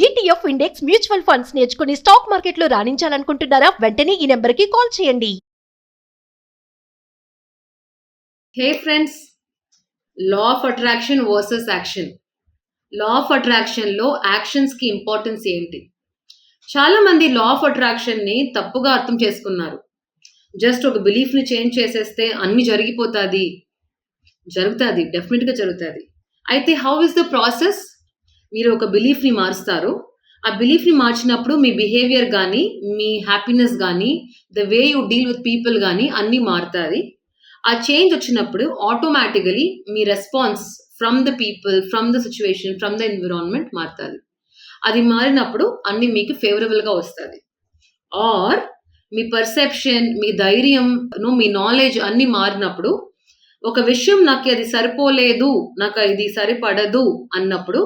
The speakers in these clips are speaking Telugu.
ఈటీఎఫ్ ఇండెక్స్ మ్యూచువల్ ఫండ్స్ నేర్చుకుని స్టాక్ మార్కెట్లో రాణించాలనుకుంటున్నారా? వెంటనే ఈ నెంబర్కి కాల్ చేయండి. Hey friends, law of attraction versus action. Law of అట్రాక్షన్లో యాక్షన్స్కి ఇంపార్టెన్స్ ఏంటి? చాలా మంది లా ఆఫ్ అట్రాక్షన్ని తప్పుగా అర్థం చేసుకున్నారు. జస్ట్ ఒక బిలీఫ్ని చేంజ్ చేసేస్తే అన్ని జరుగుతుంది, డెఫినెట్గా జరుగుతుంది. అయితే హౌ ఇస్ ద ప్రాసెస్? మీరు ఒక బిలీఫ్ని మారుస్తారు. ఆ బిలీఫ్ని మార్చినప్పుడు మీ బిహేవియర్ కానీ, మీ హ్యాపీనెస్ కానీ, the way you deal with people కానీ అన్నీ మారుతుంది. ఆ చేంజ్ వచ్చినప్పుడు automatically me response from the people, from the situation, from the environment మారుతుంది. అది మారినప్పుడు అన్ని మీకు ఫేవరబుల్గా వస్తుంది. ఆర్ మీ పర్సెప్షన్, మీ ధైర్యం, మీ నాలెడ్జ్ అన్నీ మారినప్పుడు ఒక విషయం నాకు అది సరిపోలేదు, నాకు ఇది సరిపడదు అన్నప్పుడు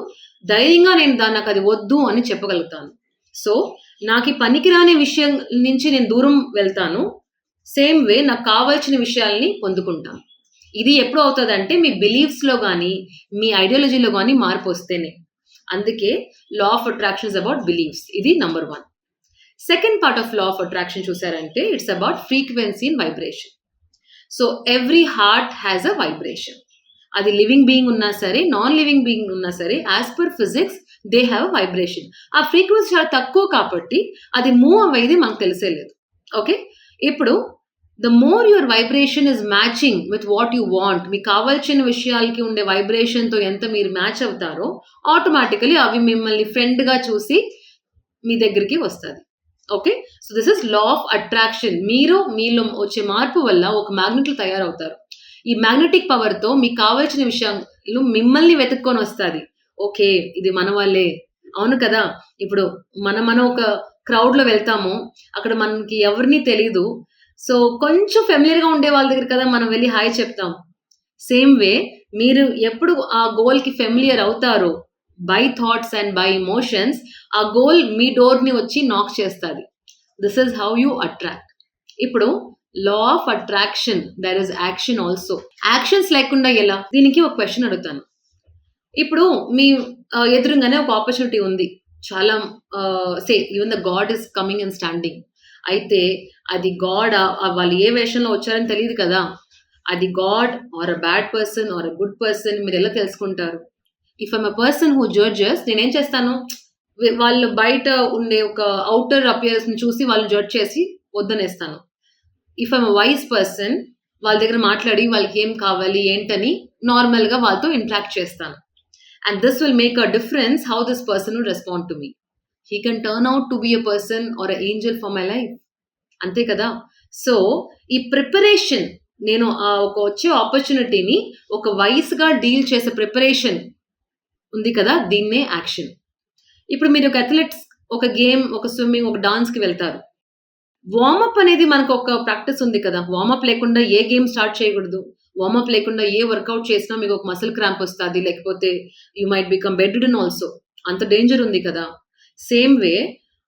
ధైర్యంగా నేను నాకు అది వద్దు అని చెప్పగలుగుతాను. సో నాకు ఈ పనికిరాని విషయం నుంచి నేను దూరం వెళ్తాను. సేమ్ వే నాకు కావాల్సిన విషయాల్ని పొందుకుంటాను. ఇది ఎప్పుడు అవుతుంది అంటే మీ బిలీఫ్స్లో కానీ, మీ ఐడియాలజీలో కానీ మార్పు వస్తేనే. అందుకే law of attraction is about beliefs. ఇది number 1. Second part of law of attraction చూసారంటే it's about frequency and vibration. So every heart has a vibration. అది లివింగ్ బీయింగ్ ఉన్నా సరే, నాన్ లివింగ్ బీయింగ్ ఉన్నా సరే, as per physics they have a vibration. ఆ ఫ్రీక్వెన్సీ చాలా తక్కువ కాబట్టి అది మూవ్ అయ్యేది మనకు తెలిసేలేదు. ఓకే, ఇప్పుడు the more your vibration is matching with what you want, మీకు కావాల్సిన విషయాలకి ఉండే వైబ్రేషన్తో ఎంత మీరు మ్యాచ్ అవుతారో ఆటోమేటికలీ అవి మిమ్మల్ని ఫ్రెండ్గా చూసి మీ దగ్గరికి వస్తుంది. Okay, so this is law of attraction. మీలో వచ్చే మార్పు వల్ల ఒక మ్యాగ్నెట్లు తయారవుతారు. ఈ మ్యాగ్నెటిక్ పవర్తో మీకు కావాల్సిన విషయాలు మిమ్మల్ని వెతుక్కొని వస్తుంది. ఓకే, ఇది మన వాళ్ళే, అవును కదా. ఇప్పుడు మనం ఒక క్రౌడ్లో వెళ్తాము, అక్కడ మనకి ఎవరిని తెలీదు. సో కొంచెం ఫెమిలియర్గా ఉండే వాళ్ళ దగ్గర కదా మనం వెళ్ళి హాయ్ చెప్తాం. సేమ్ వే మీరు ఎప్పుడు ఆ గోల్కి ఫెమిలియర్ అవుతారో by thoughts and by emotions, ఆ గోల్ మీ డోర్ని వచ్చి నాక్ చేస్తుంది. This is how you attract. ఇప్పుడు law of attraction, there is action also. Actions లేకుండా ఎలా? దీనికి ఒక క్వశ్చన్ అడుగుతాను. ఇప్పుడు మీ ఎదురుగానే ఒక ఆపర్చునిటీ ఉంది, చాలా సే even the God is coming and standing. అయితే అది గాడ్, వాళ్ళు ఏ వేషంలో వచ్చారని తెలియదు కదా. అది God or a bad person or a good person, మీరు ఎలా తెలుసుకుంటారు? If I'm a person who judges, నేనేం చేస్తాను, వాళ్ళు బయట ఉండే ఒక అవుటర్ అపియరెన్స్ని చూసి వాళ్ళు జడ్జ్ చేసి వద్దనేస్తాను. If I'm a wise person, వాళ్ళ దగ్గర మాట్లాడి వాళ్ళకి ఏం కావాలి ఏంటని నార్మల్గా వాళ్ళతో ఇంటరాక్ట్ చేస్తాను. And this will make a difference how this person will respond to me. He can turn out to be a person or a Angel for my life. అంతే కదా. సో ఈ ప్రిపరేషన్, నేను ఒక వచ్చే ఆపర్చునిటీని ఒక వైస్గా డీల్ చేసే ప్రిపరేషన్ ఉంది కదా, దీన్నే యాక్షన్. ఇప్పుడు మీరు ఒక అథ్లెట్స్, ఒక గేమ్, ఒక స్విమ్మింగ్, ఒక డాన్స్కి వెళ్తారు. వార్మప్ అనేది మనకు ఒక ప్రాక్టీస్ ఉంది కదా. వార్మప్ లేకుండా ఏ గేమ్ స్టార్ట్ చేయకూడదు. వార్మప్ లేకుండా ఏ వర్కౌట్ చేసినా మీకు ఒక మసిల్ క్రాంప్ వస్తుంది, లేకపోతే you might become bed ridden also. అంత డేంజర్ ఉంది కదా. సేమ్ వే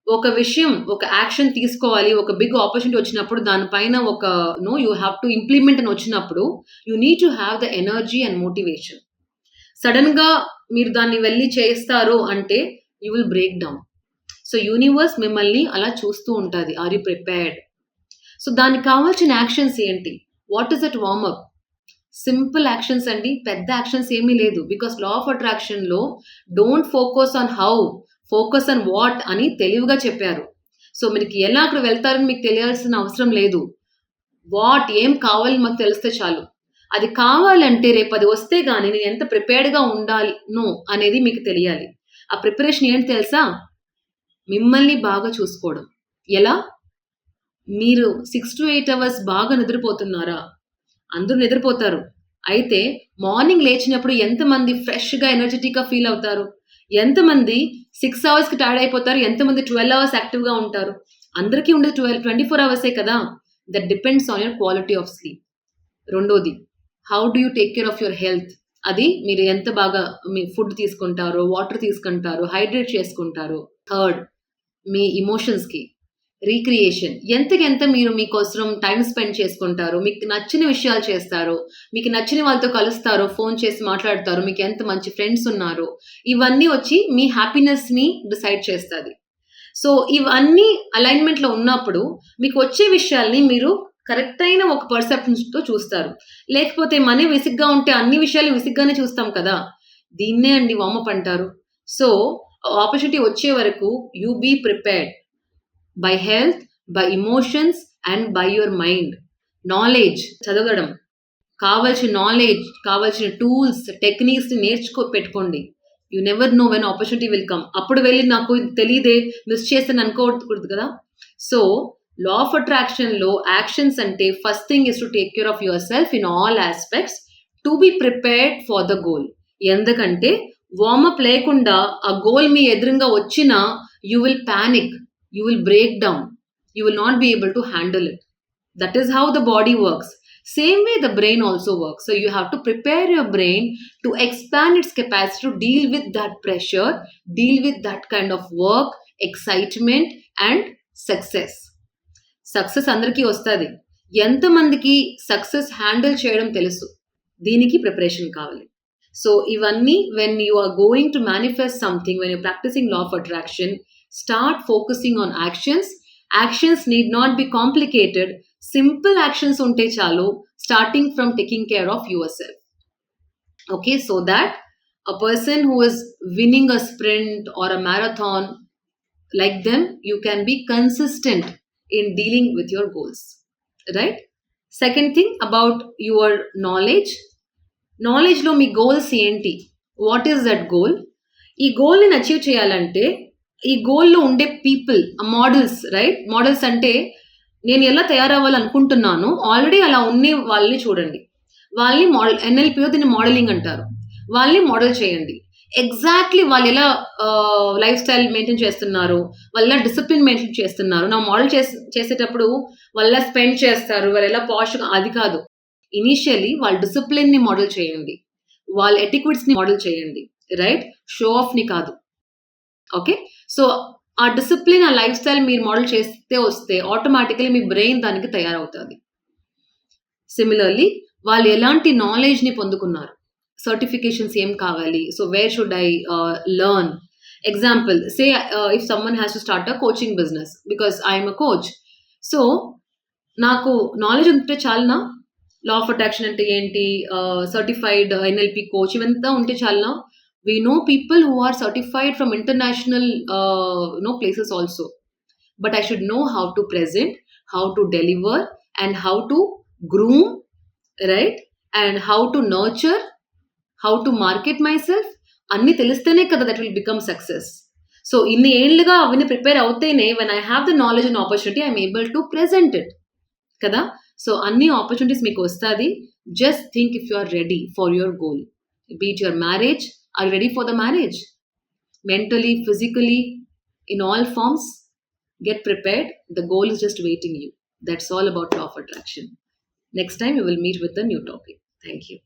ఒక విషయం, ఒక యాక్షన్ తీసుకోవాలి, ఒక బిగ్ ఆపర్చునిటీ వచ్చినప్పుడు దానిపైన ఒక యూ హ్యావ్ టు ఇంప్లిమెంట్ అని వచ్చినప్పుడు you need to have the energy and motivation. సడన్గా మీరు దాన్ని వెళ్ళి చేస్తారు అంటే you will break down. So universe మిమ్మల్ని అలా చూస్తూ ఉంటుంది. Are you prepared? సో దానికి కావాల్సిన యాక్షన్స్ ఏంటి? What is that warm up? Simple actions అండి, పెద్ద యాక్షన్స్ ఏమీ లేదు. బికాస్ లా ఆఫ్ అట్రాక్షన్లో don't focus on how, focus on what అని తెలివిగా చెప్పారు. సో మీకు ఎలా అక్కడ వెళ్తారని మీకు తెలియాల్సిన అవసరం లేదు. వాట్, ఏం కావాలని మాకు తెలిస్తే చాలు. అది కావాలంటే రేపు అది వస్తే కానీ నేను ఎంత ప్రిపేర్డ్గా ఉండాలనో అనేది మీకు తెలియాలి. ఆ ప్రిపరేషన్ ఏంటి తెలుసా? మిమ్మల్ని బాగా చూసుకోవడం. ఎలా? మీరు 6 to 8 అవర్స్ బాగా నిద్రపోతున్నారా? అందరూ నిద్రపోతారు. అయితే మార్నింగ్ లేచినప్పుడు ఎంతమంది ఫ్రెష్గా ఎనర్జెటిక్గా ఫీల్ అవుతారు? ఎంతమంది 6 అవర్స్కి టైర్డ్ అయిపోతారు? ఎంతమంది 12 అవర్స్ యాక్టివ్గా ఉంటారు? అందరికీ ఉండేది 24 అవర్సే కదా. That depends on your quality of sleep. రెండోది, how do you take care of your health. అది మీరు ఎంత బాగా మీ ఫుడ్ తీసుకుంటారో, వాటర్ తీసుకుంటారో, హైడ్రేట్ చేసుకుంటారో. థర్డ్, మీ ఇమోషన్స్కి. రీక్రియేషన్. ఎంతకెంత మీరు మీకోసం టైమ్ స్పెండ్ చేసుకుంటారు, మీకు నచ్చిన విషయాలు చేస్తారు, మీకు నచ్చిన వాళ్ళతో కలుస్తారు, ఫోన్ చేసి మాట్లాడతారు, మీకు ఎంత మంచి ఫ్రెండ్స్ ఉన్నారు, ఇవన్నీ వచ్చి మీ హ్యాపీనెస్‌ని డిసైడ్ చేస్తది. సో, ఇవన్నీ అలైన్‌మెంట్‌లో ఉన్నప్పుడు మీకు వచ్చే విషయాల్ని మీరు కరెక్ట్ అయిన ఒక పర్సెప్షన్స్‌తో చూస్తారు. లేకపోతే మనీ విసుగ్గా ఉంటే అన్ని విషయాలు విసుగ్గానే చూస్తాం కదా! దీన్నే అండి వార్మ్ అప్ అంటారు. సో, ఆపర్చునిటీ వచ్చే వరకు you be prepared. By health, by emotions and by your mind. Knowledge చదవడం, కావాల్సిన నాలెడ్జ్, కావాల్సిన టూల్స్, టెక్నిక్స్‌ని పెట్టుకోండి. You never know when opportunity will come. అప్పుడు వెళ్లి నాకు ఇది తెలీదే, మిస్ చేశాను అనుకోకూడదు కదా! సో, లా ఆఫ్ అట్రాక్షన్‌లో యాక్షన్స్ అంటే first thing is to take care of yourself in all aspects to be prepared for the goal. ఎందుకంటే వార్మ్ అప్ లేకుండా ఆ గోల్ మీ ఎదురుంగా వచ్చినా you will panic. You will break down. You will not be able to handle it. That is how the body works. Same way the brain also works. So you have to prepare your brain to expand its capacity to deal with that pressure, deal with that kind of work, excitement and success. Success అందరికీ వస్తది. ఎంతమందికి సక్సెస్ హ్యాండిల్ చేయడం తెలుసు? దీనికి ప్రిపరేషన్ కావాలి. సో ఇవన్నీ when you are going to manifest something, when you're practicing law of attraction, start focusing on actions. Actions need not be complicated. Simple actions unte chalu, starting from taking care of yourself. Okay, so that a person who is winning a sprint or a marathon, like them, you can be consistent in dealing with your goals. Right? Second thing about your knowledge. Knowledge lo మీ గోల్స్ ఏంటి? What is that goal? ఈ గోల్ని అచీవ్ చేయాలంటే ఈ గోల్‌లో ఉండే పీపుల్, మోడల్స్, రైట్? మోడల్స్ అంటే నేను ఎలా తయారవ్వాలనుకుంటున్నానో ఆల్రెడీ అలా ఉన్న వాళ్ళని చూడండి. వాళ్ళని ఎన్ఎల్‌పిలో దీన్ని మోడలింగ్ అంటారు. వాళ్ళని మోడల్ చేయండి. ఎగ్జాక్ట్‌లీ వాళ్ళు ఎలా లైఫ్ స్టైల్ మెయింటైన్ చేస్తున్నారు, వాళ్ళు ఎలా డిసిప్లిన్ మెయింటైన్ చేస్తున్నారు. నా మోడల్ చేసేటప్పుడు వాళ్ళు ఎలా స్పెండ్ చేస్తారు, వాళ్ళు ఎలా పాష్‌గా, అది కాదు. ఇనీషియల్లీ వాళ్ళ డిసిప్లిన్‌ని మోడల్ చేయండి. వాళ్ళ ఎటిక్విట్స్‌ని మోడల్ చేయండి. రైట్? షో ఆఫ్‌ని కాదు. ఓకే? సో, ఆ డిసిప్లిన్, ఆ లైఫ్ స్టైల్ మీరు మోడల్ చేస్తే వస్తే ఆటోమేటికల్లీ మీ బ్రెయిన్ దానికి తయారవుతది. సిమిలర్‌లీ వాళ్ళు ఎలాంటి నాలెడ్జ్‌ని పొందుకున్నారు, సర్టిఫికేషన్స్ ఏం కావాలి, so where should I learn. Example, say if someone has to start a coaching business because I am a coach. So, నాకు నాలెడ్జ్ ఉంటే చాలునా? లా ఆఫ్ అట్రాక్షన్ అంటే ఏంటి, సర్టిఫైడ్ ఎన్ఎల్‌పి కోచ్ ఇవంతా ఉంటే చాలునా? We know people who are certified from international places also. But I should know how to present, how to deliver, and how to groom, right? And how to nurture, how to market myself. అన్ని తెలిస్తేనే కదా that will become success. So ఇన్ని ఏళ్ళుగా అవన్నీ prepare అవుతేనే when I have the knowledge and opportunity, I'm able to present it. కదా? సో అన్ని ఆపర్చునిటీస్ మీకు వస్తాది. Just think if you are ready for your goal. Be it your marriage. Are you ready for the marriage? Mentally, physically, in all forms, get prepared. The goal is just waiting you. That's all about law of attraction. Next time, we will meet with a new topic. Thank you.